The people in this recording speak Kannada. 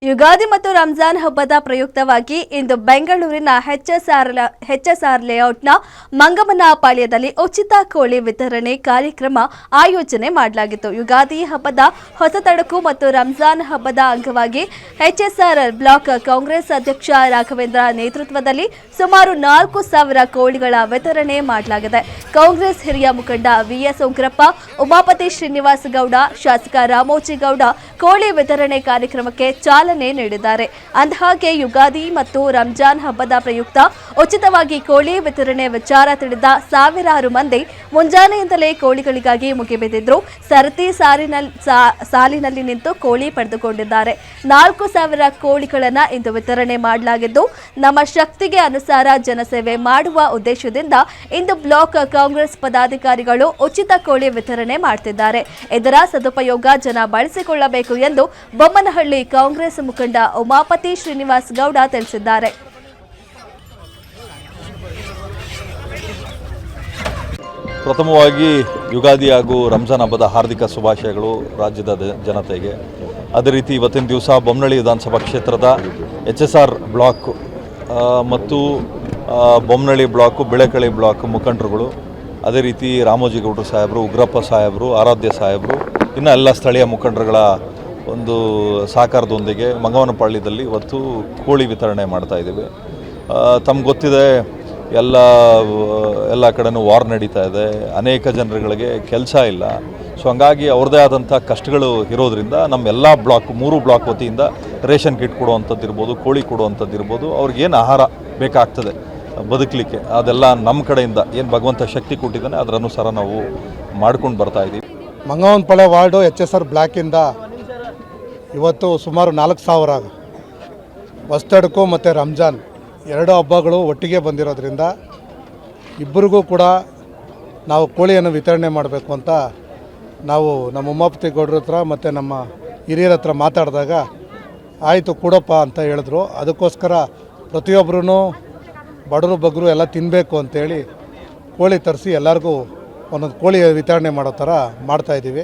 ಯುಗಾದಿ ಮತ್ತು ರಂಜಾನ್ ಹಬ್ಬದ ಪ್ರಯುಕ್ತವಾಗಿ ಇಂದು ಬೆಂಗಳೂರಿನ ಎಚ್ಎಸ್ಆರ್ ಲೇಔಟ್ನ ಮಂಗಮನ ಪಾಳ್ಯದಲ್ಲಿ ಉಚಿತ ಕೋಳಿ ವಿತರಣೆ ಕಾರ್ಯಕ್ರಮ ಆಯೋಜನೆ ಮಾಡಲಾಗಿತ್ತು. ಯುಗಾದಿ ಹಬ್ಬದ ಹೊಸ ತಡಕು ಮತ್ತು ರಂಜಾನ್ ಹಬ್ಬದ ಅಂಗವಾಗಿ ಎಚ್ಎಸ್ಆರ್ ಬ್ಲಾಕ್ ಕಾಂಗ್ರೆಸ್ ಅಧ್ಯಕ್ಷ ರಾಘವೇಂದ್ರ ನೇತೃತ್ವದಲ್ಲಿ ಸುಮಾರು 4,000 ಕೋಳಿಗಳ ವಿತರಣೆ ಮಾಡಲಾಗಿದೆ. ಕಾಂಗ್ರೆಸ್ ಹಿರಿಯ ಮುಖಂಡ ವಿಎಸ್ ಉಗ್ರಪ್ಪ, ಉಮಾಪತಿ ಶ್ರೀನಿವಾಸ ಗೌಡ, ಶಾಸಕ ರಾಮೋಜಿಗೌಡ ಕೋಳಿ ವಿತರಣೆ ಕಾರ್ಯಕ್ರಮಕ್ಕೆ ಚಾಲನೆ ನೀಡಿದ್ದಾರೆ. ಅಂದಹಾಗೆ ಯುಗಾದಿ ಮತ್ತು ರಂಜಾನ್ ಹಬ್ಬದ ಪ್ರಯುಕ್ತ ಉಚಿತವಾಗಿ ಕೋಳಿ ವಿತರಣೆ ವಿಚಾರ ತಿಳಿದ ಸಾವಿರಾರು ಮಂದಿ ಮುಂಜಾನೆಯಿಂದಲೇ ಕೋಳಿಗಳಿಗಾಗಿ ಮುಗಿಬಿದ್ದಿದ್ರು. ಸರತಿ ಸಾಲಿನಲ್ಲಿ ನಿಂತು ಕೋಳಿ ಪಡೆದುಕೊಂಡಿದ್ದಾರೆ. 4,000 ಕೋಳಿಗಳನ್ನು ಇಂದು ವಿತರಣೆ ಮಾಡಲಾಗಿದ್ದು, ನಮ್ಮ ಶಕ್ತಿಗೆ ಅನುಸಾರ ಜನಸೇವೆ ಮಾಡುವ ಉದ್ದೇಶದಿಂದ ಇಂದು ಬ್ಲಾಕ್ ಕಾಂಗ್ರೆಸ್ ಪದಾಧಿಕಾರಿಗಳು ಉಚಿತ ಕೋಳಿ ವಿತರಣೆ ಮಾಡುತ್ತಿದ್ದಾರೆ. ಇದರ ಸದುಪಯೋಗ ಜನ ಬಳಸಿಕೊಳ್ಳಬೇಕು ಎಂದು ಬೊಮ್ಮನಹಳ್ಳಿ ಕಾಂಗ್ರೆಸ್ ಮುಖಂಡ ಉಮಾಪತಿ ಶ್ರೀನಿವಾಸ ಗೌಡ ತಿಳಿಸಿದ್ದಾರೆ. ಪ್ರಥಮವಾಗಿ ಯುಗಾದಿ ಹಾಗೂ ರಂಜಾನ್ ಹಬ್ಬದ ಹಾರ್ದಿಕ ಶುಭಾಶಯಗಳು ರಾಜ್ಯದ ಜನತೆಗೆ. ಅದೇ ರೀತಿ ಇವತ್ತಿನ ದಿವಸ ಬೊಮ್ಮನಹಳ್ಳಿ ವಿಧಾನಸಭಾ ಕ್ಷೇತ್ರದ ಎಚ್ಎಸ್ಆರ್ ಬ್ಲಾಕ್ ಮತ್ತು ಬೊಮ್ಮನಹಳ್ಳಿ ಬ್ಲಾಕು, ಬೆಳೆಕಳಿ ಬ್ಲಾಕ್ ಮುಖಂಡರುಗಳು, ಅದೇ ರೀತಿ ರಾಮೋಜಿಗೌಡರು ಸಾಹೇಬರು, ಉಗ್ರಪ್ಪ ಸಾಹೇಬರು, ಆರಾಧ್ಯ ಸಾಹೇಬರು, ಇನ್ನು ಎಲ್ಲ ಸ್ಥಳೀಯ ಮುಖಂಡರುಗಳ ಒಂದು ಸಹಕಾರದೊಂದಿಗೆ ಮಂಗವನಪಾಳ್ಯದಲ್ಲಿ ಇವತ್ತು ಕೋಳಿ ವಿತರಣೆ ಮಾಡ್ತಾ ಇದ್ದೀವಿ. ತಮ್ಗೆ ಗೊತ್ತಿದೆ, ಎಲ್ಲ ಕಡೆನೂ ವಾರ್ ನಡೀತಾ ಇದೆ, ಅನೇಕ ಜನರುಗಳಿಗೆ ಕೆಲಸ ಇಲ್ಲ. ಸೊ ಹಂಗಾಗಿ ಅವ್ರದ್ದೇ ಆದಂಥ ಕಷ್ಟಗಳು ಇರೋದ್ರಿಂದ ನಮ್ಮೆಲ್ಲ ಬ್ಲಾಕ್ 3 ಬ್ಲಾಕ್ ವತಿಯಿಂದ ರೇಷನ್ ಕಿಟ್ ಕೊಡುವಂಥದ್ದು ಇರ್ಬೋದು, ಕೋಳಿ ಕೊಡುವಂಥದ್ದು ಇರ್ಬೋದು, ಅವ್ರಿಗೇನು ಆಹಾರ ಬೇಕಾಗ್ತದೆ ಬದುಕಲಿಕ್ಕೆ ಅದೆಲ್ಲ ನಮ್ಮ ಕಡೆಯಿಂದ ಏನು ಭಗವಂತ ಶಕ್ತಿ ಕೊಟ್ಟಿದ್ದಾನೆ ಅದರ ಅನುಸಾರ ನಾವು ಮಾಡ್ಕೊಂಡು ಬರ್ತಾ ಇದ್ದೀವಿ. ಮಂಗವನಪಾಳ್ಯ ವಾರ್ಡು ಎಚ್ಎಸ್ಆರ್ ಬ್ಲಾಕಿಂದ ಇವತ್ತು ಸುಮಾರು 4,000 ಹೊಸತಡಕು ಮತ್ತು ರಂಜಾನ್ 2 ಹಬ್ಬಗಳು ಒಟ್ಟಿಗೆ ಬಂದಿರೋದ್ರಿಂದ ಇಬ್ಬರಿಗೂ ಕೂಡ ನಾವು ಕೋಳಿಯನ್ನು ವಿತರಣೆ ಮಾಡಬೇಕು ಅಂತ ನಾವು ನಮ್ಮ ಉಮಾಪತಿ ಗೌಡ್ರ ಹತ್ರ ಮತ್ತು ನಮ್ಮ ಹಿರಿಯರ ಹತ್ರ ಮಾತಾಡಿದಾಗ ಆಯಿತು ಕೊಡಪ್ಪ ಅಂತ ಹೇಳಿದ್ರು. ಅದಕ್ಕೋಸ್ಕರ ಪ್ರತಿಯೊಬ್ಬರೂ ಬಡವರು ಬಗ್ಗರು ಎಲ್ಲ ತಿನ್ನಬೇಕು ಅಂತೇಳಿ ಕೋಳಿ ತರಿಸಿ ಎಲ್ಲರಿಗೂ ಒಂದೊಂದು ಕೋಳಿ ವಿತರಣೆ ಮಾಡೋ ಥರ ಮಾಡ್ತಾಯಿದ್ದೀವಿ.